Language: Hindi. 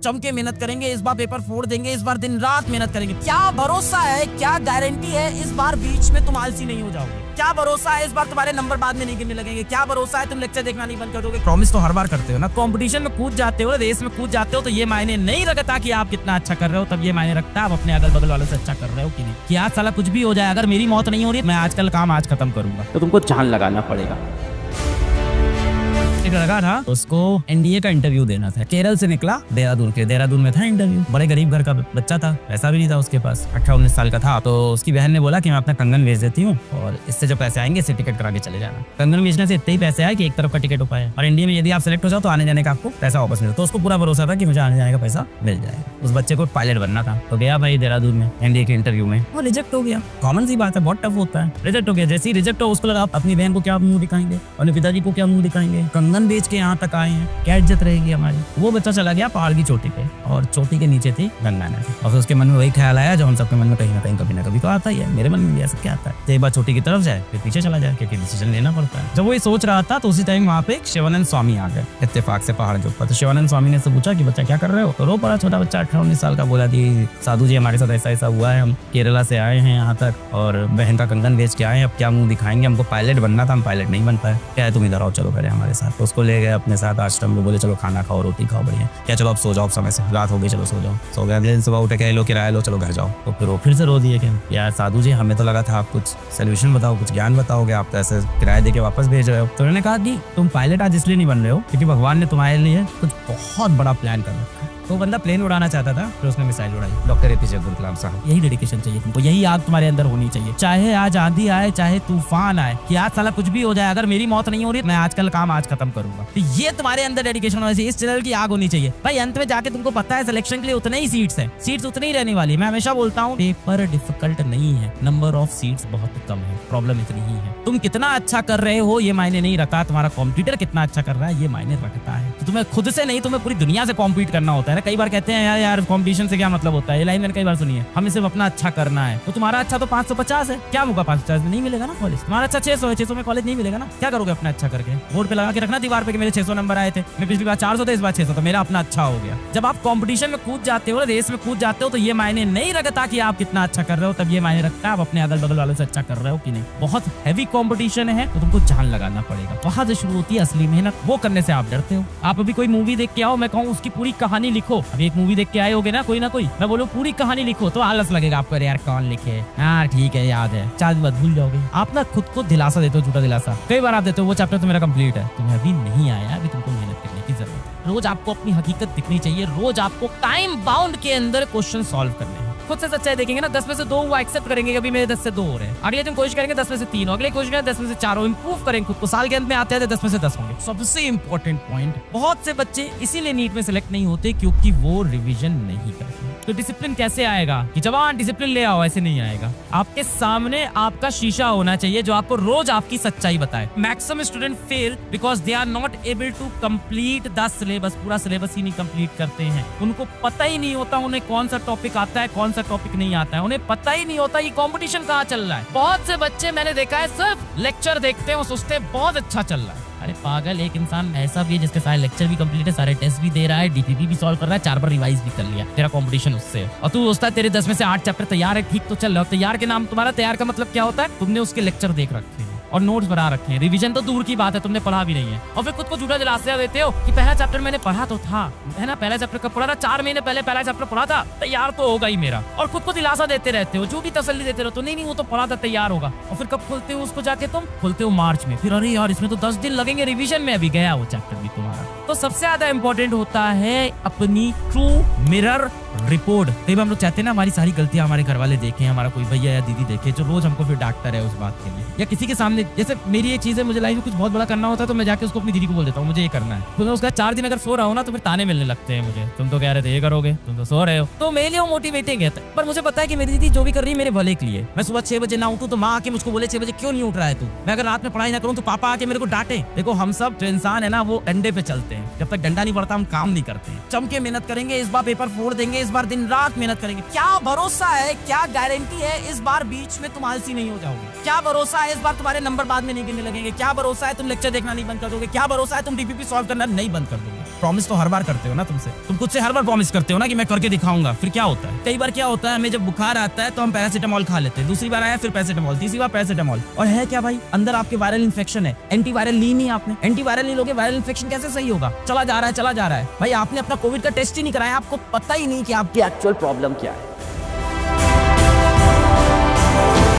चमके मेहनत करेंगे, इस बार पेपर फोड़ देंगे, इस बार दिन रात मेहनत करेंगे। क्या भरोसा है, क्या गारंटी है इस बार बीच में तुम आलसी नहीं हो जाओगे? क्या भरोसा है इस बार तुम्हारे नंबर बाद में नहीं गिरने लगेंगे? क्या भरोसा है तुम लेक्चर देखना नहीं बंद कर दोगे? प्रॉमिस तो हर बार करते हो ना, कंपटीशन में कूद जाते हो, रेस में कूद जाते हो, तो ये मायने नहीं रखता कि आप कितना अच्छा कर रहे हो, तब ये मायने रखता है आप अपने अगल बगल वालों से अच्छा कर रहे हो कि नहीं। कि आज साला कुछ भी हो जाए, अगर मेरी मौत नहीं हो रही, मैं आजकल काम आज खत्म करूंगा, तो तुमको जान लगाना पड़ेगा। एक लड़का था, उसको एनडीए का इंटरव्यू देना था। केरल से निकला, देहरादून में था इंटरव्यू। बड़े गरीब घर का बच्चा था, पैसा भी नहीं था उसके पास, 18-19 साल का था। तो उसकी बहन ने बोला कि मैं अपना कंगन बेच देती हूँ और इससे जो पैसे आएंगे इससे टिकट करा के चले जाना। कंगन बेचने से इतने ही पैसे आए कि एक तरफ का टिकट हो पाया, और इंडिया में यदि आप सिलेक्ट हो जाओ तो आने जाने का आपको पैसा वापस मिले। तो उसको पूरा भरोसा था कि मुझे आने जाने का पैसा मिल जाएगा। उस बच्चे को पायलट बनना था, तो गया भाई देहरादून में एनडीए के इंटरव्यू में, वो रिजेक्ट हो गया। कॉमन सी बात है, बहुत टफ होता है। रिजेक्ट हो गया। जैसे ही रिजेक्ट हो, उसको लगा अपनी बहन को क्या मुंह दिखाएंगे, अपने पिताजी को क्या मुंह दिखाएंगे, कंगन बेच के यहाँ तक आए हैं, क्या इज्जत रहेगी हमारी। वो बच्चा चला गया पहाड़ की चोटी पे, और चोटी के नीचे थी गंगा नदी। और फिर उसके मन में वही ख्याल आया जो हम सबके मन में कहीं ना कभी तो आता ही है। मेरे मन में भी ऐसा क्या आता है, एक बार चोटी की तरफ जाए फिर पीछे चला जाए, क्योंकि डिसीजन लेना पड़ता है। जब वो ये सोच रहा था तो उसी टाइम वहाँ पे शिवानंद स्वामी आ गए इत्तेफाक से पहाड़ के ऊपर। तो शिवानंद स्वामी ने से पूछा कि बच्चा क्या कर रहे हो? तो रो पड़ा छोटा बच्चा 18-19 साल का, बोला कि साधु जी हमारे साथ ऐसा हुआ है, हम केरला से आए हैं यहाँ तक और बहन का कंगन बेच के आए हैं, अब क्या मुंह दिखाएंगे, हमको पायलट बनना था, हम पायलट नहीं बन पाए। क्या है तुम इधर आओ, चलो पहले हमारे साथ। तो उसको ले गए अपने साथ आश्रम में, बोले चलो खाना खाओ, रोटी खाओ, बढ़िया। क्या चलो अब सो जाओ, समय से रात हो गई, चलो सो जाओ। सो गया। अगले दिन सुबह उठे, कह लो किराया लो, चलो घर जाओ। तो फिर वो फिर से रो दिए कि यार साधु जी हमें तो लगा था आप कुछ सोल्यूशन बताओ, कुछ ज्ञान बताओगे, आप तो ऐसे किराया दे के वापस भेज रहे हो। तो उन्होंने कहा कि तुम पायलट आज इसलिए नहीं बन रहे हो क्योंकि भगवान ने तुम्हारे लिए कुछ बहुत बड़ा प्लान कर रखा है। तो बंदा प्लेन उड़ाना चाहता था, फिर उसने मिसाइल उड़ाई। डॉक्टर एपीजे अब्दुल कलाम साहब। यही डेडिकेशन चाहिए तुमको, यही आग तुम्हारे अंदर होनी चाहिए। चाहे आज आंधी आए, चाहे तूफान आए, कि आज साला कुछ भी हो जाए, अगर मेरी मौत नहीं हो रही, मैं आजकल काम आज खत्म करूंगा। तो ये तुम्हारे अंदर डेडिकेशन होना चाहिए, इस चैनल की आग होनी चाहिए। भाई अंत में जाके तुमको पता है सिलेक्शन के लिए उतने ही सीट्स है, सीट्स उतनी ही रहने वाली है। मैं हमेशा बोलता हूँ पेपर डिफिकल्ट नहीं है, नंबर ऑफ सीट्स बहुत कम है, प्रॉब्लम इतनी ही है। तुम कितना अच्छा कर रहे हो ये मायने नहीं रखता, तुम्हारा कॉम्पिटिटर कितना अच्छा कर रहा है ये मायने रखता है। तो तुम्हें खुद से नहीं, तुम्हें पूरी दुनिया से कॉम्पीट करना होता है। कई बार कहते हैं यार कंपटीशन से क्या मतलब होता है, ये लाइन मैंने कई बार सुनी है, हमें सिर्फ अपना अच्छा करना है। तो तुम्हारा अच्छा तो 550 है, क्या होगा 550 में नहीं मिलेगा ना कॉलेज। तुम्हारा अच्छा 600 है, 600 में कॉलेज नहीं मिलेगा ना। क्या करोगे अपना अच्छा करके? बोर्ड पे लगा के रखना दीवार पे कि मेरे 600 नंबर आए थे, मैं पिछली बार 400 थे, इस बार 600, तो मेरा अपना अच्छा हो गया। जब आप कंपटीशन में कूद जाते हो, रेस में कूद जाते हो, तो ये मायने नहीं रखता कि आप कितना अच्छा कर रहे हो, तब ये मायने रखता है आप अपने अगल बगल वालों से अच्छा कर रहे हो कि नहीं। बहुत हैवी कंपटीशन है तो तुमको जान लगाना पड़ेगा, वहां से शुरू होती है असली मेहनत। वो करने से आप डरते हो। आप अभी कोई मूवी देख के आओ, मैं कहूँ उसकी पूरी कहानी लिखो। अभी एक मूवी देख के आए होगे ना कोई, मैं बोलूं पूरी कहानी लिखो तो आलस लगेगा आपको, यार कौन लिखे, हाँ ठीक है याद है, 4 दिन बाद भूल जाओगे। आप ना खुद को दिलासा देते हो, झूठा दिलासा। कई बार आप देते हो वो चैप्टर तो मेरा कंप्लीट है, तुम्हें अभी नहीं आया, अभी तुमको मेहनत करने की जरूरत है। रोज आपको अपनी हकीकत दिखनी चाहिए, रोज आपको टाइम बाउंड के अंदर क्वेश्चन सॉल्व करने हैं। खुद से सच्चाई देखेंगे ना, 10 में से 2 वो एक्सेप्ट करेंगे, अभी मेरे 10 से 2 हो रहे हैं। अगले दिन कोशिश करेंगे 10 में से 3 हो, अगले कोशिश करेंगे 10 में से 4 हो, इंप्रूव करेंगे खुद को। साल के अंत में आते हैं 10 में से 10 होंगे। सबसे इंपॉर्टेंट पॉइंट, बहुत से बच्चे इसीलिए नीट में सिलेक्ट नहीं होते क्योंकि वो रिविजन नहीं करते। तो डिसिप्लिन कैसे आएगा कि जवान डिसिप्लिन ले आओ, ऐसे नहीं आएगा। आपके सामने आपका शीशा होना चाहिए जो आपको रोज आपकी सच्चाई बताए। Maximum student fail because they are not able to complete the syllabus. पूरा सिलेबस ही नहीं कंप्लीट करते हैं, उनको पता ही नहीं होता उन्हें कौन सा टॉपिक आता है, कौन सा टॉपिक नहीं आता है, उन्हें पता ही नहीं होता ये कंपटीशन कहाँ चल रहा है। बहुत से बच्चे मैंने देखा है सिर्फ लेक्चर देखते हैं और सोचते हैं बहुत अच्छा चल रहा है। अरे पागल, एक इंसान ऐसा भी है जिसके सारे लेक्चर भी कंप्लीट है, सारे टेस्ट भी दे रहा है, डीपीपी भी सॉल्व कर रहा है, 4 बार रिवाइज भी कर लिया। तेरा कंपटीशन उससे, और तू सोचता है तेरे 10 में से 8 चैप्टर तैयार है, ठीक तो चल रहा है। तैयार के नाम, तुम्हारा तैयार का मतलब क्या होता है? तुमने उसके लेक्चर देख रखे हैं और नोट्स बना रखे हैं, रिवीजन तो दूर की बात है, तुमने पढ़ा भी नहीं है। और फिर खुद को झूठा दिलासा देते हो कि पहला चैप्टर मैंने पढ़ा तो था, है ना, पहला चैप्टर कब पढ़ा था? 4 महीने पहले पहला चैप्टर पढ़ा था, तैयार तो होगा ही मेरा। और खुद को दिलासा देते रहते हो, झूठी तसल्ली देते रहते हो, नहीं वो तो पढ़ा था, तैयार होगा। और फिर कब खोलते हो उसको जाके? तुम खोलते हो मार्च में, फिर अरे यार इसमें तो 10 दिन लगेंगे रिवीजन में, अभी गया वो चैप्टर भी तुम्हारा। तो सबसे ज्यादा इंपॉर्टेंट होता है अपनी ट्रू मिरर रिपोर्ट। कई बार हम लोग चाहते हैं ना हमारी सारी गलतियां हमारे घर वाले देखें, हमारा कोई भैया या दीदी देखे, जो रोज हमको फिर डांटता रहे उस बात के लिए, या किसी के सामने। जैसे मेरी ये चीज है, मुझे लाइफ में कुछ बहुत बड़ा करना होता है तो मैं जाके उसको अपनी दीदी को बोल देता हूँ मुझे ये करना है। तो मैं उसका 4 दिन अगर सो रहा हूँ ना तो फिर ताने मिलने लगते हैं मुझे, तुम तो कह रहे थे ये करोगे, तुम तो सो रहे हो। तो मेरे लिए वो मोटिवेटिंग है, पर मुझे पता है कि मेरी दीदी जो भी कर रही है मेरे भले के लिए। मैं सुबह 6 बजे ना उठूं तो माँ आके मुझको बोले 6 बजे क्यों नहीं उठ रहा है तू। मैं अगर रात में पढ़ाई ना करूँ तो पापा आके मेरे को डांटे। देखो हम सब जो इंसान है ना वो डंडे पे चलते हैं, जब तक डंडा नहीं पड़ता हम काम नहीं करते हैं। चमके मेहनत करेंगे, इस बार पेपर फोड़ देंगे, इस बार दिन रात मेहनत करेंगे। क्या भरोसा है, क्या गारंटी है इस बार बीच में तुम आलसी नहीं हो जाओगे? क्या भरोसा है इस बार तुम्हारे नंबर बाद में नहीं गिरने लगेंगे? क्या भरोसा है तुम लेक्चर देखना नहीं बंद कर दोगे? क्या भरोसा है तुम डीपीपी सॉल्व करना नहीं बंद कर दोगे? प्रॉमिस तो हर बार करते हो ना तुम खुद से हर बार प्रॉमिस करते हो ना कि मैं करके दिखाऊंगा, फिर क्या होता है? कई बार क्या होता है, हमें जब बुखार आता है तो हम पैरासीटामोल खा लेते हैं, दूसरी बार आया फिर पैरासीटामोल, तीसरी बार पैरासीटामोल, और है क्या भाई, अंदर आपके वायरल इन्फेक्शन है, एंटीवायरल ली नहीं आपने, एंटीवायरल नहीं लोगे, वायरल इन्फेक्शन कैसे सही होगा? चला जा रहा है भाई, आपने अपना कोविड का टेस्ट ही नहीं कराया, आपको पता ही नहीं कि आपकी एक्चुअल प्रॉब्लम क्या है।